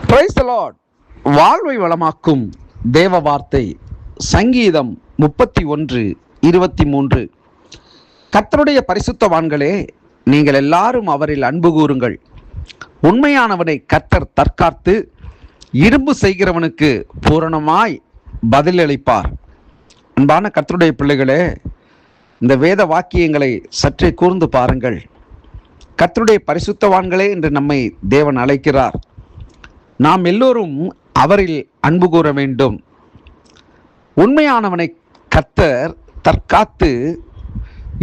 Praise the Lord. வாழ்வை வளமாக்கும் தேவ வார்த்தை சங்கீதம் 31:23. கர்த்தருடைய பரிசுத்தவான்களே, நீங்கள் எல்லாரும் அவரில் அன்பு கூறுங்கள். உண்மையானவனை கர்த்தர் தற்காத்து இரும்பு செய்கிறவனுக்கு பூரணமாய் பதிலளிப்பார். அன்பான கர்த்தருடைய பிள்ளைகளே, இந்த வேத வாக்கியங்களை சற்றே கூர்ந்து பாருங்கள். கர்த்தருடைய பரிசுத்தவான்களே என்று நம்மை தேவன் அழைக்கிறார். நாம் எல்லோரும் அவரில் அன்பு கூற வேண்டும். உண்மையானவனை கர்த்தர் தற்காத்து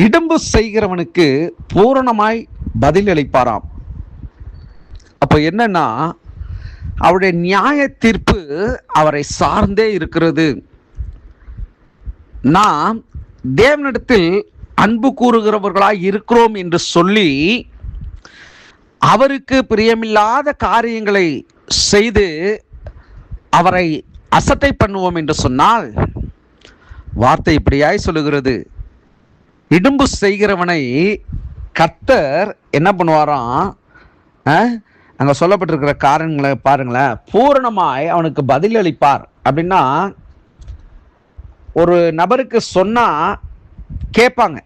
இடும்பு செய்கிறவனுக்கு பூரணமாய் பதிலளிப்பாராம். அப்போ என்னன்னா, அவருடைய நியாய தீர்ப்பு அவரை சார்ந்தே இருக்கிறது. நாம் தேவனிடத்தில் அன்பு கூறுகிறவர்களாய் இருக்கிறோம் என்று சொல்லி அவருக்கு பிரியமில்லாத காரியங்களை செய்து அவரை அசட்டை பண்ணுவோம் என்று சொன்னால், வார்த்தை இப்படியாய் சொல்லுகிறது, இடும்பு செய்கிறவனை கர்த்தர் என்ன பண்ணுவாராம்? அங்கே சொல்லப்பட்டிருக்கிற காரணங்களை பாருங்களேன். பூரணமாய் அவனுக்கு பதிலளிப்பார். அப்படின்னா, ஒரு நபருக்கு சொன்னா கேட்பாங்க,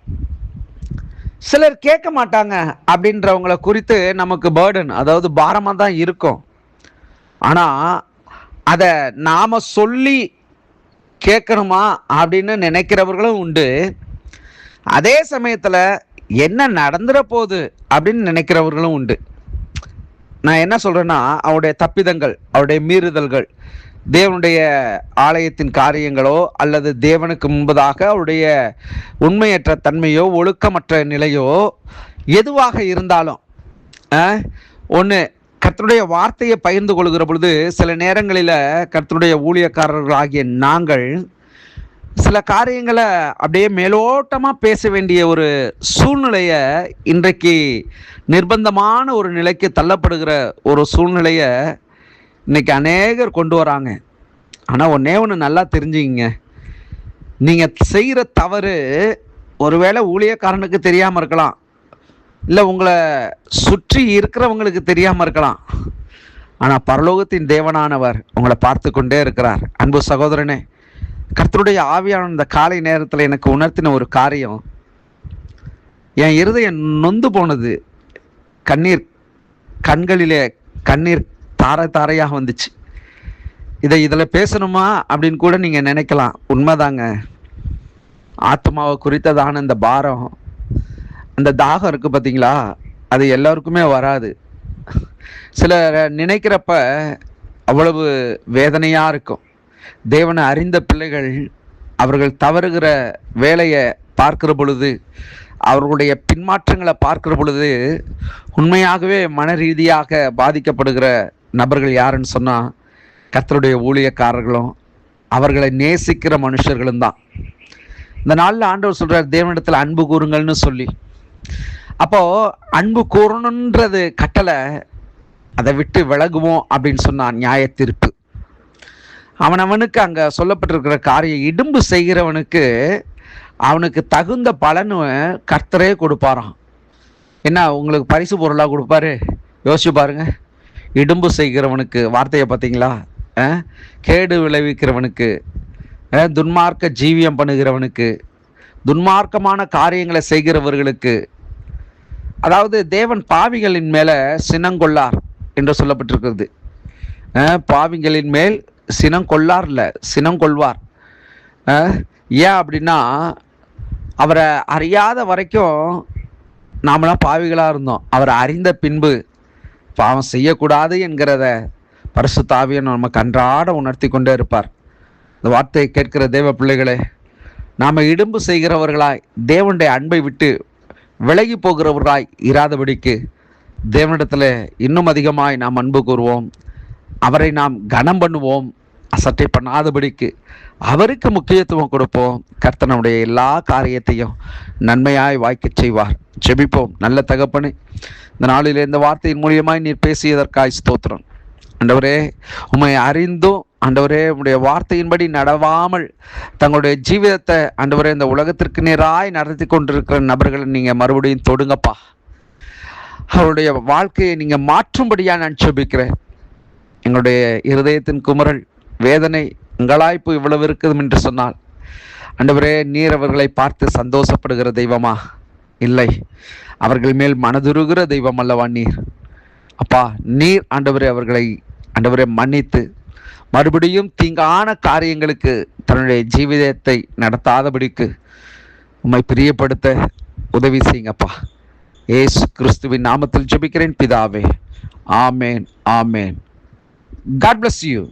சிலர் கேட்க மாட்டாங்க. அப்படின்றவங்களை குறித்து நமக்கு பேர்டன், அதாவது பாரமாக தான் இருக்கும். ஆனால் அதை நாம் சொல்லி கேட்கணுமா அப்படின்னு நினைக்கிறவர்களும் உண்டு. அதே சமயத்தில் என்ன நடந்துட போகுது அப்படின்னு நினைக்கிறவர்களும் உண்டு. நான் என்ன சொல்கிறேன்னா, அவருடைய தப்பிதங்கள், அவருடைய மீறுதல்கள், தேவனுடைய ஆலயத்தின் காரியங்களோ அல்லது தேவனுக்கு முன்பதாக அவருடைய உண்மையற்ற தன்மையோ ஒழுக்கமற்ற நிலையோ எதுவாக இருந்தாலும் ஒன்று, கர்த்தருடைய வார்த்தையை பகிர்ந்து கொள்கிற பொழுது சில நேரங்களில் கர்த்தருடைய ஊழியக்காரர்களாகிய நாங்கள் சில காரியங்களை அப்படியே மேலோட்டமாக பேச வேண்டிய ஒரு சூழ்நிலையை, இன்றைக்கு நிர்பந்தமான ஒரு நிலைக்கு தள்ளப்படுகிற ஒரு சூழ்நிலையை இன்னைக்கு அநேகர் கொண்டு வராங்க. ஆனால் ஒன்று நல்லா தெரிஞ்சுக்கிங்க, நீங்கள் செய்கிற தவறு ஒருவேளை ஊழியக்காரனுக்கு தெரியாமல் இருக்கலாம், இல்லை உங்களை சுற்றி இருக்கிறவங்களுக்கு தெரியாமல் இருக்கலாம். ஆனால் பரலோகத்தின் தேவனானவர் உங்களை பார்த்து கொண்டே இருக்கிறார். அன்பு சகோதரனே, கர்த்தருடைய ஆவியான இந்த காலை நேரத்தில் எனக்கு உணர்த்தின ஒரு காரியம், என் இருதயம் நொந்து போனது. கண்களிலே கண்ணீர் தாரை தாரையாக வந்துச்சு. இதில் பேசணுமா அப்படின்னு கூட நீங்கள் நினைக்கலாம். உண்மைதாங்க, ஆத்மாவை குறித்ததான இந்த பாரம், அந்த தாகம் இருக்குது பார்த்தீங்களா, அது எல்லாருக்குமே வராது. சிலர் நினைக்கிறப்ப அவ்வளவு வேதனையாக இருக்கும். தேவனை அறிந்த பிள்ளைகள் அவர்கள் தவறுகிற வேலையை பார்க்கிற பொழுது, அவர்களுடைய பின்மாற்றங்களை பார்க்கிற பொழுது உண்மையாகவே மன ரீதியாக பாதிக்கப்படுகிற நபர்கள் யாருன்னு சொன்னால், கர்த்தருடைய ஊழியக்காரர்களும் அவர்களை நேசிக்கிற மனுஷர்களும் தான். இந்த நாளில் ஆண்டவர் சொல்கிறார், தேவனிடத்தில் அன்பு கூறுங்கள்னு சொல்லி. அப்போது அன்பு கூறணுன்றது கட்டளை, அதை விட்டு விலகுவோம் அப்படின்னு சொன்னான் நியாய தீர்ப்பு. அவனவனுக்கு அங்கே சொல்லப்பட்டிருக்கிற காரியம், இடும்பு செய்கிறவனுக்கு அவனுக்கு தகுந்த பலனு கர்த்தரே கொடுப்பாராம். என்ன உங்களுக்கு பரிசு பொருளாக கொடுப்பாரு? யோசிச்சு பாருங்க. இடும்பு செய்கிறவனுக்கு, வார்த்தையை பார்த்தீங்களா, கேடு விளைவிக்கிறவனுக்கு, துன்மார்க்க ஜீவியம் பண்ணுகிறவனுக்கு, துன்மார்க்கமான காரியங்களை செய்கிறவர்களுக்கு, அதாவது தேவன் பாவிகளின் மேலே சினங்கொள்ளார் என்று சொல்லப்பட்டிருக்கிறது. பாவிகளின் மேல் சினங்கொள்ளார் இல்லை, சினங்கொள்வார். ஏன் அப்படின்னா, அவரை அறியாத வரைக்கும் நாமெல்லாம் பாவிகளாக இருந்தோம். அவரை அறிந்த பின்பு பாவம் செய்யக்கூடாது என்கிறத பரிசுத்த ஆவியானவர் நமக்கு அன்றாட உணர்த்தி கொண்டே இருப்பார். இந்த வார்த்தையை கேட்கிற தேவ பிள்ளைகளே, நாம் இடும்பு செய்கிறவர்களாய் தேவனுடைய அன்பை விட்டு விலகி போகிறவர்களாய் இராதபடிக்கு தேவனிடத்தில் இன்னும் அதிகமாய் நாம் அன்பு கூறுவோம். அவரை நாம் கனம் பண்ணுவோம். அசட்டை பண்ணாதபடிக்கு அவருக்கு முக்கியத்துவம் கொடுப்போம். கர்த்தர் நம்முடைய எல்லா காரியத்தையும் நன்மையாய் வாய்க்கச் செய்வார். ஜெபிப்போம். நல்ல தகப்பனே, இந்த நாளில் இந்த வார்த்தையின் மூலியமாய் நீர் பேசியதற்காய் ஸ்தோத்திரம். ஆண்டவரே, உம்மை அறிந்தும் ஆண்டவரே உம்முடைய வார்த்தையின்படி நடவாமல் தங்களுடைய ஜீவிதத்தை ஆண்டவரே இந்த உலகத்திற்கு நேராய் நடத்தி கொண்டிருக்கிற நபர்களை நீங்கள் மறுபடியும் தொடுங்கப்பா. அவருடைய வாழ்க்கையை நீங்கள் மாற்றும்படியாக நான் ஜெபிக்கிறேன். எங்களுடைய இருதயத்தின் குமரல் வேதனை உங்களாய்ப்பு இவ்வளவு இருக்குது என்று சொன்னால், ஆண்டவரே, நீர் அவர்களை பார்த்து சந்தோஷப்படுகிற தெய்வமா? இல்லை, அவர்கள் மேல் மனதுருகிற தெய்வம் அல்லவா நீர்? அப்பா, நீர் ஆண்டவரே அவர்களை ஆண்டவரே மன்னித்து மறுபடியும் தீங்கான காரியங்களுக்கு தன்னுடைய ஜீவிதத்தை நடத்தாதபடிக்கு உம்மை பிரியப்படுத்த உதவி செய்யுங்கப்பா. இயேசு கிறிஸ்துவின் நாமத்தில் ஜெபிக்கிறேன் பிதாவே. ஆமேன், ஆமேன். God bless you.